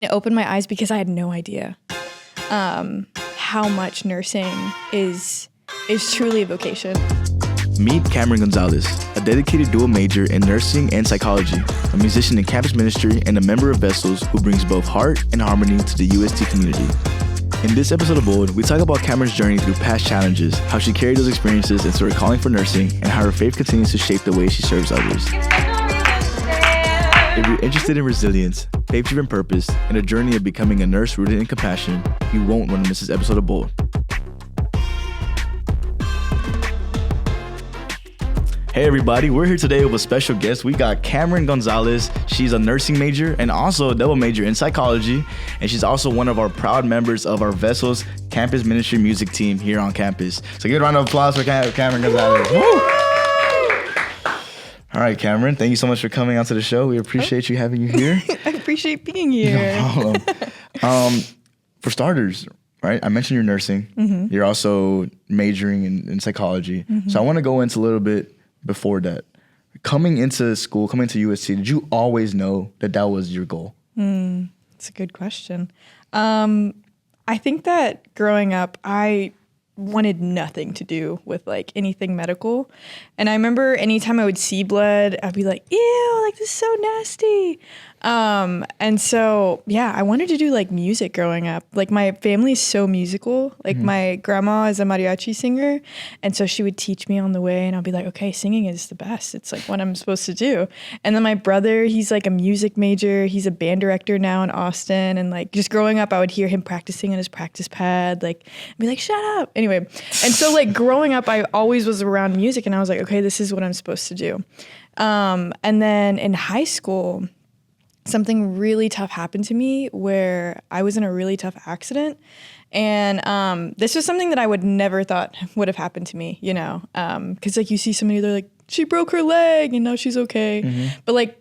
It opened my eyes because I had no idea how much nursing is truly a vocation. Meet Camryn Gonzales, a dedicated dual major in nursing and psychology, a musician in campus ministry, and a member of Vessels who brings both heart and harmony to the UST community. In this episode of Bold, we talk about Camryn's journey through past challenges, how she carried those experiences into her calling for nursing, and how her faith continues to shape the way she serves others. If you're interested in resilience, faith-driven purpose, and a journey of becoming a nurse rooted in compassion, you won't want to miss this episode of Bold. Hey everybody, we're here today with a special guest. We got Camryn Gonzales. She's a nursing major and also a double major in psychology. And she's also one of our proud members of our Vessels campus ministry music team here on campus. So give a round of applause for Camryn Gonzales. Woo! All right, Camryn, thank you so much for coming onto the show. We appreciate you having you here. I appreciate being here. No problem. For starters, right, I mentioned you're nursing. Mm-hmm. You're also majoring in psychology. Mm-hmm. So I want to go into a little bit before that. Coming into school, coming to UST, did you always know that that was your goal? That's a good question. I think that growing up, I wanted nothing to do with like anything medical. And I remember anytime I would see blood, I'd be like, ew, like this is so nasty. And so, yeah, I wanted to do like music growing up. Like my family is so musical. Like my grandma is a mariachi singer. And so she would teach me on the way and I'll be like, okay, singing is the best. It's like what I'm supposed to do. And then my brother, he's like a music major. He's a band director now in Austin. And like just growing up, I would hear him practicing on his practice pad, like I'd be like, shut up. Anyway. And so like growing up, I always was around music and I was like, okay, this is what I'm supposed to do. And then in high school, something really tough happened to me where I was in a really tough accident. And this was something that I would never thought would have happened to me, you know, because like you see somebody, they're like, she broke her leg and now she's okay. Mm-hmm. But like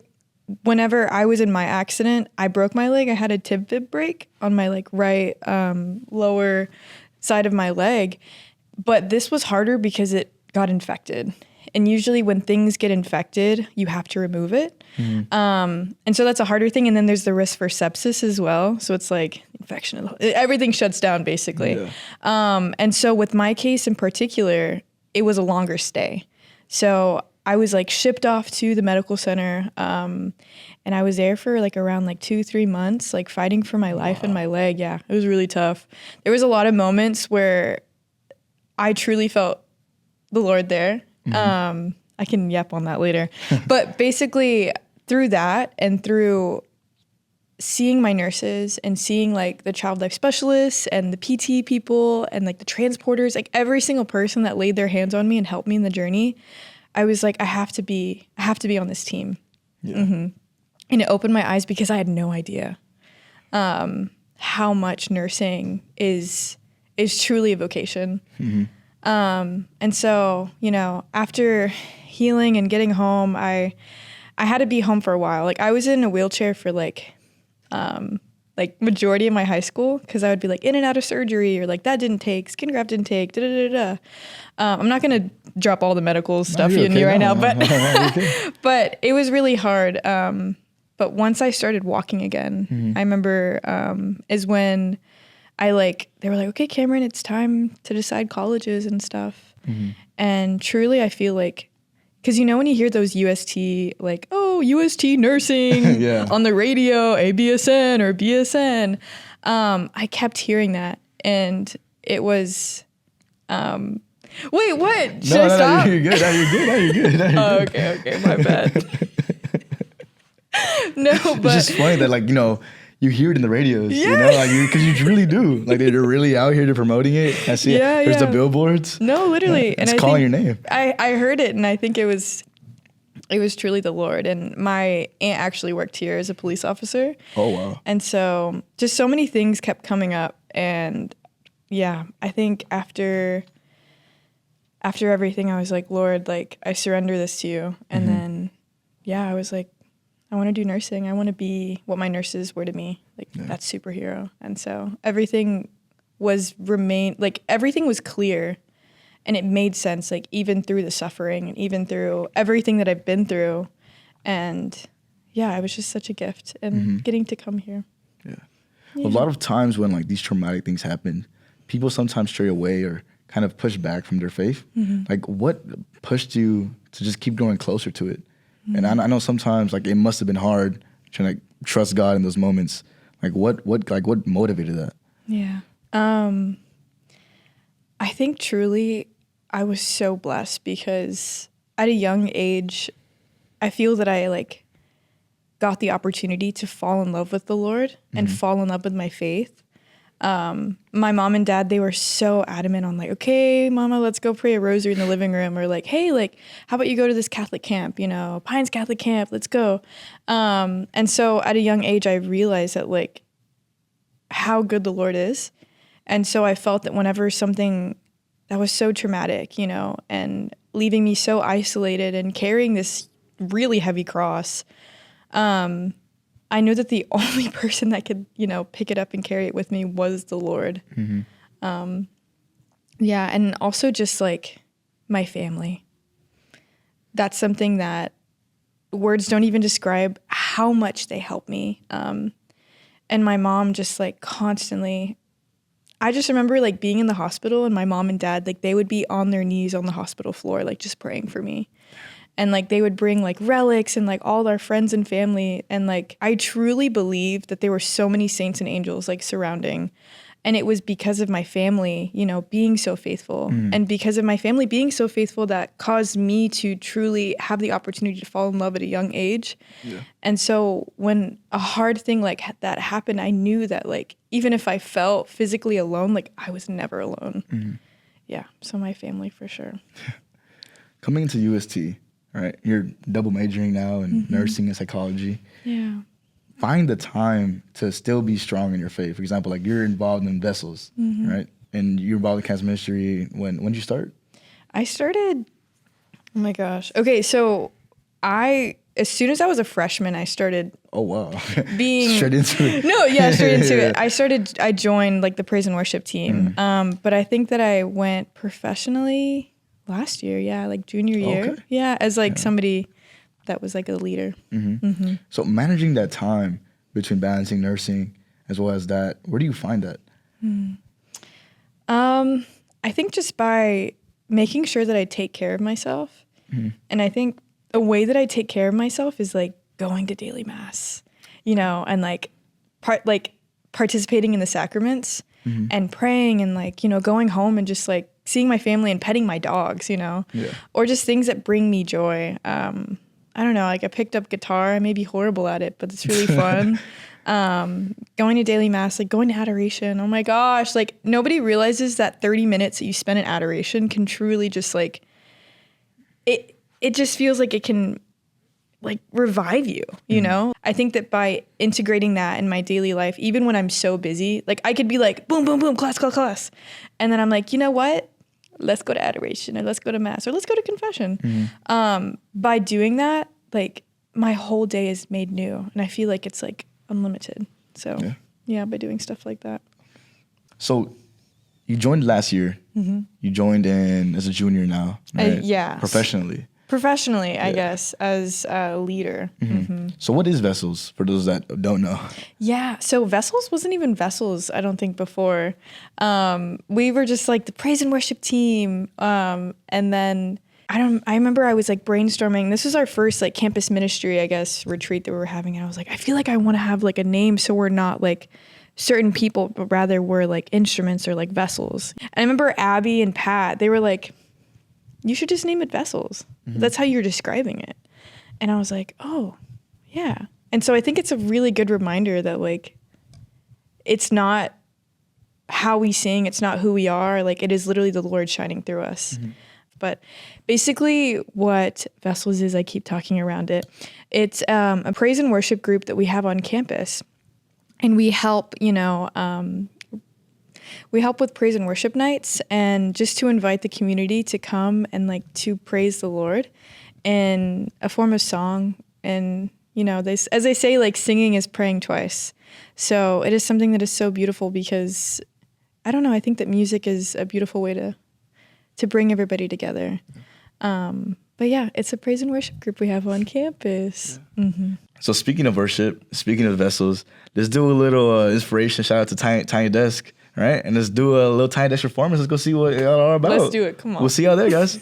whenever I was in my accident, I broke my leg. I had a tib fib break on my like right lower side of my leg. But this was harder because it got infected. And usually when things get infected, you have to remove it. Mm-hmm. And so that's a harder thing. And then there's the risk for sepsis as well. So it's like infection, everything shuts down basically. Yeah. And so with my case in particular, it was a longer stay. So I was like shipped off to the medical center. And I was there for like around like 2-3 months, like fighting for my life and my leg. Yeah, it was really tough. There was a lot of moments where I truly felt the Lord there. Mm-hmm. I can yap on that later. But basically through that and through seeing my nurses and seeing like the child life specialists and the PT people and like the transporters, like every single person that laid their hands on me and helped me in the journey, I was like, I have to be on this team. Yeah. Mm-hmm. And it opened my eyes because I had no idea how much nursing is truly a vocation. Mm-hmm. And so, you know, after healing and getting home, I had to be home for a while. Like I was in a wheelchair for like majority of my high school because I would be like in and out of surgery or like that didn't take, skin graft didn't take, I'm not going to drop all the medical stuff you knew right now, but but it was really hard. But once I started walking again, mm-hmm. I remember is when they were like, okay, Camryn, it's time to decide colleges and stuff. Mm-hmm. And truly, I feel like, because you know when you hear those UST, like, oh, UST nursing yeah. on the radio, ABSN or BSN, I kept hearing that. And it was, wait, what? Should I stop? No, you're good. You're good. Oh, okay, my bad. No, but it's just funny that, like, you know, you hear it in the radios, yeah. you know, like because you really do. Like they're really out here, they're promoting it. I see it. There's the billboards. No, literally. It's calling your name. I heard it and I think it was truly the Lord. And my aunt actually worked here as a police officer. Oh, wow. And so just so many things kept coming up. And yeah, I think after everything, I was like, Lord, like I surrender this to you. And mm-hmm. then, yeah, I was like, I want to do nursing. I want to be what my nurses were to me, like that superhero. And so everything was clear and it made sense, like even through the suffering and even through everything that I've been through. And yeah, it was just such a gift and mm-hmm. getting to come here. Yeah. A lot of times when like these traumatic things happen, people sometimes stray away or kind of push back from their faith. Like what pushed you to just keep going closer to it? And I know sometimes like it must have been hard trying to trust God in those moments. Like what motivated that? Yeah. I think truly I was so blessed because at a young age, I feel that I like got the opportunity to fall in love with the Lord and fall in love with my faith. My mom and dad, they were so adamant on like, okay, mama, let's go pray a rosary in the living room, or like, hey, like, how about you go to this Catholic camp, you know, Pines Catholic camp, let's go. And so at a young age, I realized that like how good the Lord is. And so I felt that whenever something that was so traumatic, you know, and leaving me so isolated and carrying this really heavy cross, I knew that the only person that could, you know, pick it up and carry it with me was the Lord. Yeah, and also just like my family. That's something that words don't even describe how much they help me. And my mom just like constantly, I just remember like being in the hospital and my mom and dad, like they would be on their knees on the hospital floor, like just praying for me. And like they would bring like relics and like all our friends and family. And like I truly believe that there were so many saints and angels like surrounding. And it was because of my family, you know, being so faithful. And because of my family being so faithful that caused me to truly have the opportunity to fall in love at a young age. Yeah. And so when a hard thing like that happened, I knew that like even if I felt physically alone, like I was never alone. Yeah. So my family for sure. Coming into UST, right? You're double majoring now in nursing and psychology. Yeah. Find the time to still be strong in your faith. For example, like you're involved in Vessels, right? And you're involved in campus ministry. When did you start? I started, oh my gosh. Okay, so as soon as I was a freshman, I started. Oh, wow. Being. Straight into it. No, yeah, straight into it. I joined like the praise and worship team. But I think that I went professionally last year. Yeah, like junior year. Okay. Yeah, as like somebody that was like a leader. So managing that time between balancing nursing as well as that, where do you find that? I think just by making sure that I take care of myself. And I think a way that I take care of myself is like going to daily mass, you know, and like participating in the sacraments and praying and like, you know, going home and just like seeing my family and petting my dogs, you know, or just things that bring me joy. I don't know, like I picked up guitar. I may be horrible at it, but it's really fun. Going to daily mass, like going to adoration. Oh my gosh, like nobody realizes that 30 minutes that you spend in adoration can truly just like, it just feels like it can like revive you, you know? I think that by integrating that in my daily life, even when I'm so busy, like I could be like, boom, boom, boom, class. And then I'm like, you know what? Let's go to adoration or let's go to mass or let's go to confession. By doing that, like my whole day is made new and I feel like it's like unlimited. So yeah, by doing stuff like that. So you joined last year. You joined in as a junior now, right? Yeah. Professionally, I guess, as a leader. So what is Vessels, for those that don't know? Yeah, so Vessels wasn't even Vessels, I don't think, before. We were just like the praise and worship team. And then I remember I was like brainstorming. This was our first like campus ministry, I guess, retreat that we were having. And I was like, I feel like I want to have like a name so we're not like certain people, but rather we're like instruments or like vessels. And I remember Abby and Pat, they were like, you should just name it Vessels. That's how you're describing it. And I was like, oh, yeah. And so I think it's a really good reminder that like, it's not how we sing, it's not who we are. Like it is literally the Lord shining through us. But basically what Vessels is, I keep talking around it. It's a praise and worship group that we have on campus. And we help, you know, we help with praise and worship nights and just to invite the community to come and like to praise the Lord in a form of song. And, you know, as they say, like singing is praying twice. So it is something that is so beautiful because, I don't know, I think that music is a beautiful way to bring everybody together. But yeah, it's a praise and worship group we have on campus. Mm-hmm. So speaking of worship, speaking of vessels, let's do a little inspiration. Shout out to Tiny Desk, right? And let's do a little Tiny Desk performance. Let's go see what y'all are about. Let's do it. Come on. We'll see y'all there, guys.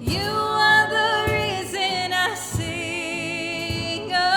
You are the reason I sing. Oh.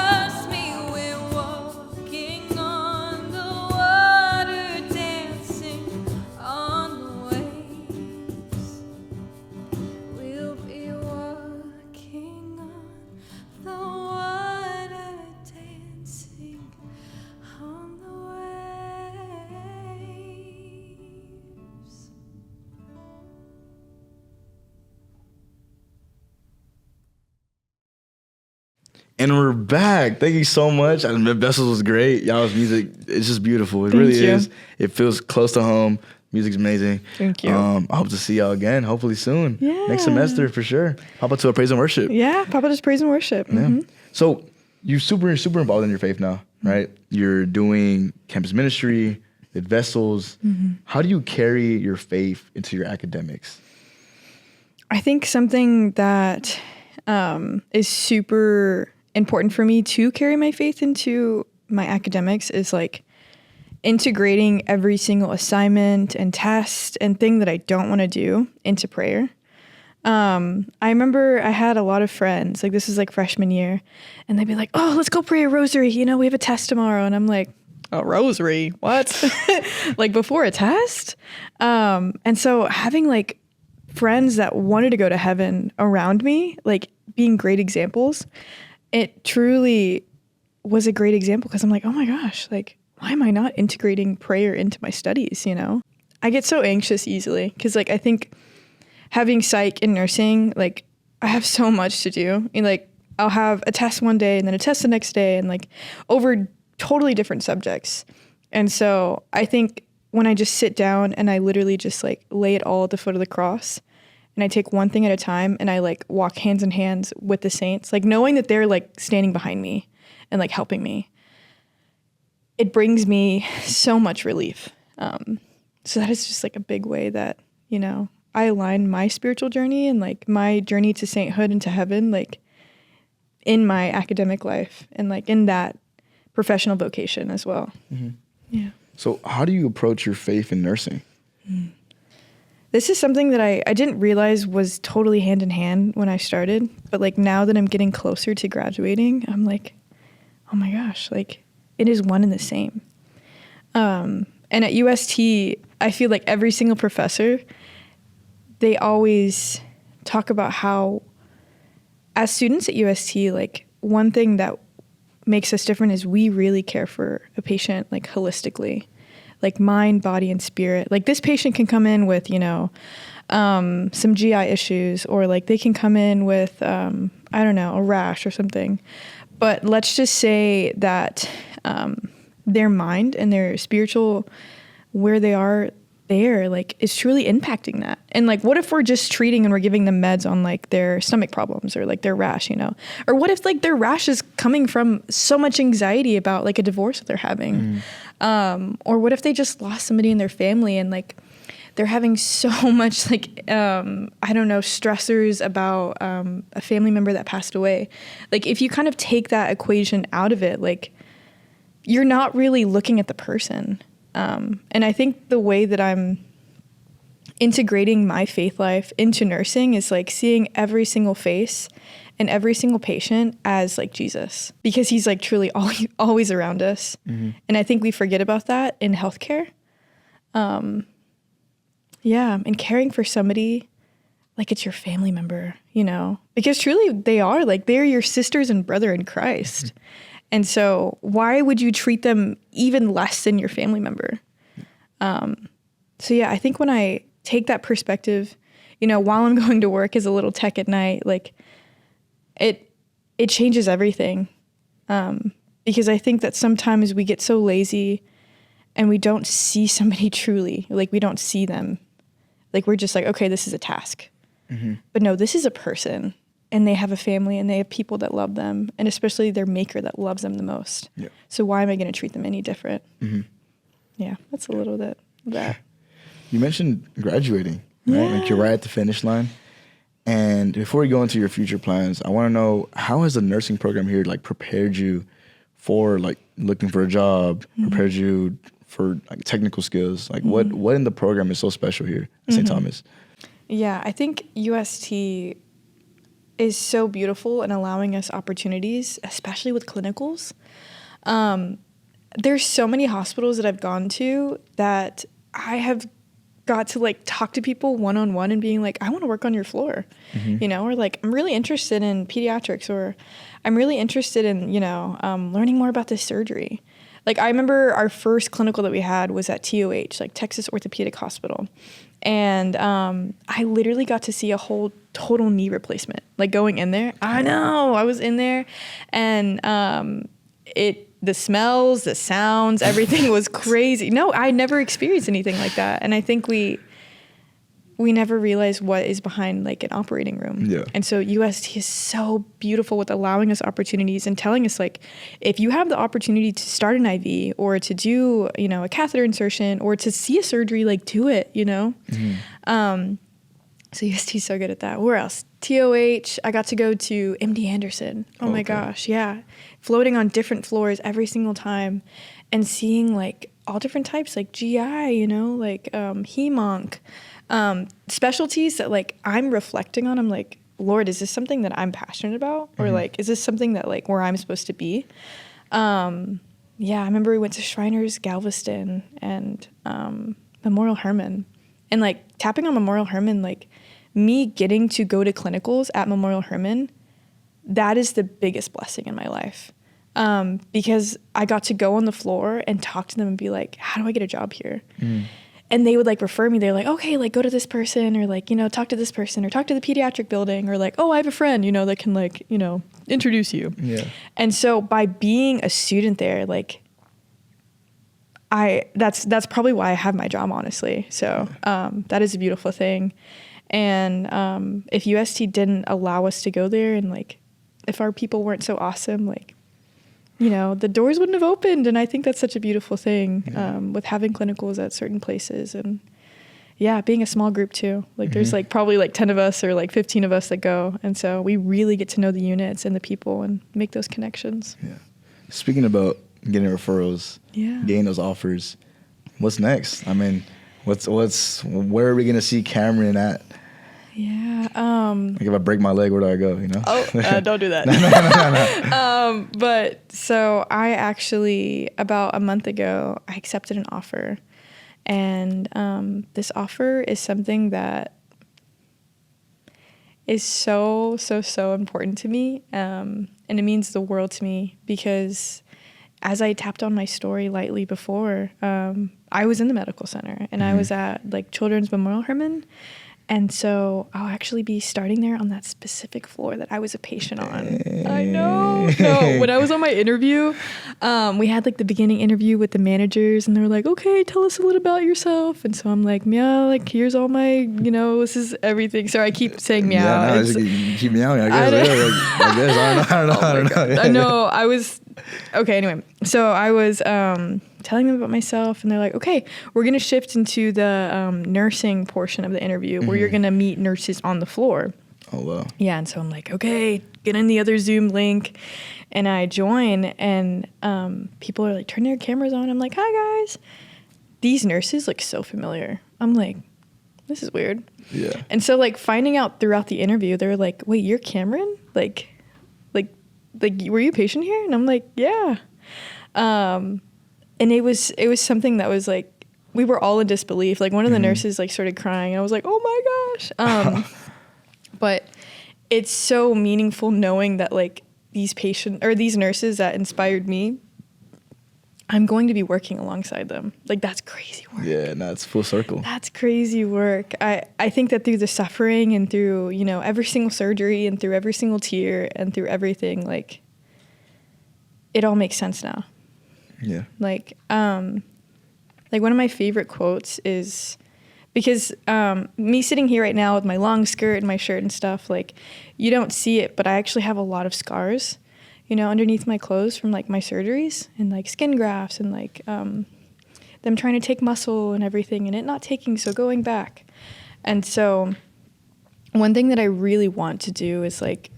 trust me, we're walking on the water, dancing on the waves. We'll be walking on the water, dancing on the waves. And we're back. Thank you so much. I mean, Vessels was great. Y'all's music, it's just beautiful. It Thank really you. is. It feels close to home. Music's amazing. Thank you. I hope to see y'all again, hopefully soon. Yeah. Next semester for sure. How about to a praise and worship? Yeah, Papa does praise and worship. Yeah. So you're super involved in your faith now, right? You're doing campus ministry at Vessels. How do you carry your faith into your academics? I think something that is super important for me to carry my faith into my academics is like integrating every single assignment and test and thing that I don't want to do into prayer. I remember I had a lot of friends, like this was like freshman year, and they'd be like, oh, let's go pray a rosary. You know, we have a test tomorrow. And I'm like, a rosary? What? Like before a test? And so having like friends that wanted to go to heaven around me, like being great examples, it truly was a great example because I'm like, oh my gosh, like, why am I not integrating prayer into my studies, you know? I get so anxious easily because like I think having psych and nursing, like I have so much to do. And like I'll have a test one day and then a test the next day and like over totally different subjects. And so I think when I just sit down and I literally just like lay it all at the foot of the cross and I take one thing at a time and I like walk hands in hands with the saints, like knowing that they're like standing behind me and like helping me, it brings me so much relief. So that is just like a big way that, you know, I align my spiritual journey and like my journey to sainthood and to heaven, like in my academic life and like in that professional vocation as well. Yeah. So how do you approach your faith in nursing? This is something that I didn't realize was totally hand in hand when I started. But like now that I'm getting closer to graduating, I'm like, oh my gosh, like it is one and the same. And at UST, I feel like every single professor, they always talk about how as students at UST, like one thing that makes us different is we really care for a patient like holistically, like mind, body, and spirit. Like this patient can come in with, you know, some GI issues, or like they can come in with, I don't know, a rash or something. But let's just say that their mind and their spiritual, where they are there, like is truly impacting that. And like, what if we're just treating and we're giving them meds on like their stomach problems or like their rash, you know? Or what if like their rash is coming from so much anxiety about like a divorce that they're having? Or what if they just lost somebody in their family and like they're having so much like, I don't know, stressors about a family member that passed away. Like if you kind of take that equation out of it, like you're not really looking at the person. And I think the way that I'm integrating my faith life into nursing is like seeing every single face and every single patient as like Jesus, because he's like truly always around us. And I think we forget about that in healthcare. Yeah, and caring for somebody like it's your family member, you know, because truly they are like, they're your sisters and brother in Christ. And so why would you treat them even less than your family member? So yeah, I think when I take that perspective, you know, while I'm going to work as a little tech at night, like it changes everything. Because I think that sometimes we get so lazy and we don't see somebody truly, like we don't see them. Like we're just like, okay, this is a task. But no, this is a person. And they have a family and they have people that love them, and especially their maker that loves them the most. Yeah. So why am I going to treat them any different? Yeah, that's a little bit of that. You mentioned graduating, right? Yeah. Like you're right at the finish line. And before we go into your future plans, I want to know, how has the nursing program here like prepared you for like looking for a job, prepared you for like technical skills? Like what in the program is so special here at St. Thomas? Yeah, I think UST is so beautiful in allowing us opportunities, especially with clinicals. There's so many hospitals that I've gone to that I have got to like talk to people one-on-one and being like, I want to work on your floor, you know, or like, I'm really interested in pediatrics, or I'm really interested in, you know, learning more about this surgery. Like, I remember our first clinical that we had was at TOH, like Texas Orthopedic Hospital. And I literally got to see a whole total knee replacement, like going in there. I know, I was in there, and the smells, the sounds, everything was crazy. No, I never experienced anything like that. And I think we never realize what is behind like an operating room. Yeah. And so UST is so beautiful with allowing us opportunities and telling us, like, if you have the opportunity to start an IV or to do, you know, a catheter insertion or to see a surgery, like, do it, you know? So UST is so good at that. Where else? TOH, I got to go to MD Anderson. Oh my gosh, yeah. Floating on different floors every single time and seeing like all different types, like GI, you know, like hem-onc, specialties that like I'm reflecting on. I'm like, Lord, is this something that I'm passionate about? Or like, is this something that like where I'm supposed to be? Yeah, I remember we went to Shriners, Galveston, and Memorial Hermann. And like tapping on Memorial Hermann, like me getting to go to clinicals at Memorial Hermann, that is the biggest blessing in my life. Because I got to go on the floor and talk to them and be like, how do I get a job here? And they would like refer me. They're like, okay, like go to this person, or like, you know, talk to this person, or talk to the pediatric building, or like, oh, I have a friend, you know, that can like, you know, introduce you. Yeah. And so by being a student there, like that's probably why I have my job, honestly. So that is a beautiful thing. And if UST didn't allow us to go there, and like if our people weren't so awesome, like, you know, the doors wouldn't have opened. And I think that's such a beautiful thing with having clinicals at certain places. And yeah, being a small group too. Like there's like probably like 10 of us or like 15 of us that go. And so we really get to know the units and the people and make those connections. Yeah. Speaking about getting referrals, getting those offers, what's next? I mean, where are we going to see Camryn at? Yeah. Like if I break my leg, where do I go? You know? Oh, don't do that. No. But so I actually, about a month ago, I accepted an offer, and this offer is something that is so important to me, and it means the world to me, because as I tapped on my story lightly before, I was in the medical center, and I was at like Children's Memorial Hermann. And so I'll actually be starting there on that specific floor that I was a patient on. I know. No, when I was on my interview, we had like the beginning interview with the managers, and they were like, okay, tell us a little about yourself. And so I'm like, meow, like here's all my, you know, this is everything. Sorry, I keep saying meow. Yeah, no, you keep meowing, I guess. I don't know. I know. I was, okay, anyway. So I was telling them about myself, and they're like, okay, we're going to shift into the nursing portion of the interview where you're going to meet nurses on the floor. Oh, wow. Yeah, and so I'm like, okay, get in the other Zoom link, and I join, and people are like turning their cameras on. I'm like, hi, guys. These nurses look so familiar. I'm like, this is weird. Yeah. And so, like, finding out throughout the interview, they're like, wait, you're Camryn? Like, were you a patient here? And I'm like, yeah. And it was something that was like, we were all in disbelief. Like one of the nurses like started crying. I was like, oh my gosh. But it's so meaningful knowing that like these nurses that inspired me, I'm going to be working alongside them. Like that's crazy work. Yeah, no, it's full circle. That's crazy work. I think that through the suffering and through, you know, every single surgery and through every single tear and through everything, like it all makes sense now. Yeah. Like one of my favorite quotes is, because me sitting here right now with my long skirt and my shirt and stuff, like you don't see it, but I actually have a lot of scars, you know, underneath my clothes from like my surgeries and like skin grafts and like them trying to take muscle and everything and it not taking, so going back. And so one thing that I really want to do is like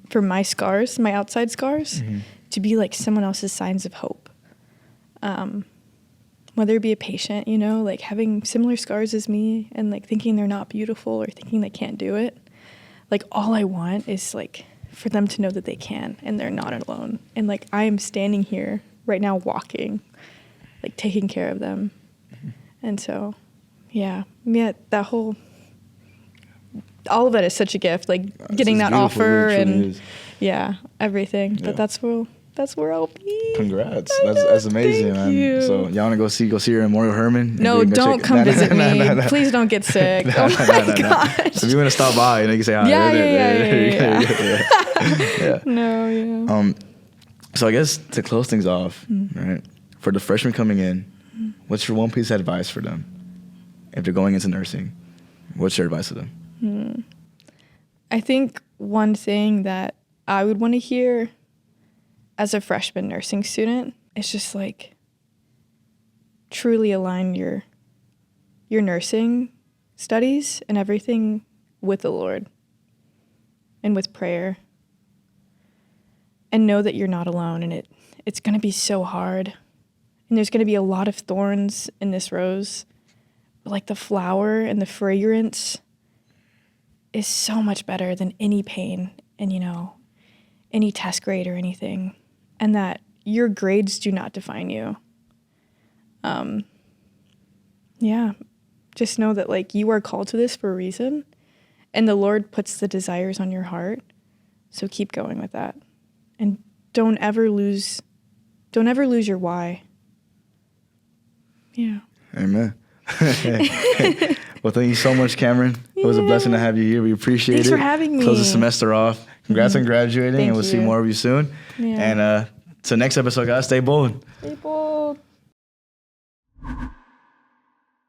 for my scars, my outside scars, to be like someone else's signs of hope. Whether it be a patient, you know, like having similar scars as me and like thinking they're not beautiful or thinking they can't do it. like all I want is like for them to know that they can and they're not alone. And like I am standing here right now walking, like taking care of them. And so, yeah, that whole, all of that is such a gift, like getting that offer and yeah, everything. Yeah. But that's where I'll be. Congrats. That's amazing, man. You. So y'all wanna go see her in Memorial Herman? No, don't come visit me. Please don't get sick. Oh my gosh. If you wanna stop by, you can say hi. Yeah. No, yeah. So I guess to close things off, right? For the freshmen coming in, what's your one piece of advice for them? If they're going into nursing, what's your advice to them? I think one thing that I would want to hear as a freshman nursing student is just like truly align your nursing studies and everything with the Lord and with prayer, and know that you're not alone, and it's going to be so hard, and there's going to be a lot of thorns in this rose, but like the flower and the fragrance is so much better than any pain and any test grade or anything. And that your grades do not define you. Just know that like you are called to this for a reason, and the Lord puts the desires on your heart. So keep going with that, and don't ever lose your why. Yeah. Amen. Well, thank you so much, Camryn. It was a blessing to have you here. We appreciate Thanks it. for having me. Close the semester off. Congrats on graduating, Thank and we'll see you. more of you soon. Yeah. And till next episode, guys, stay bold. Stay bold.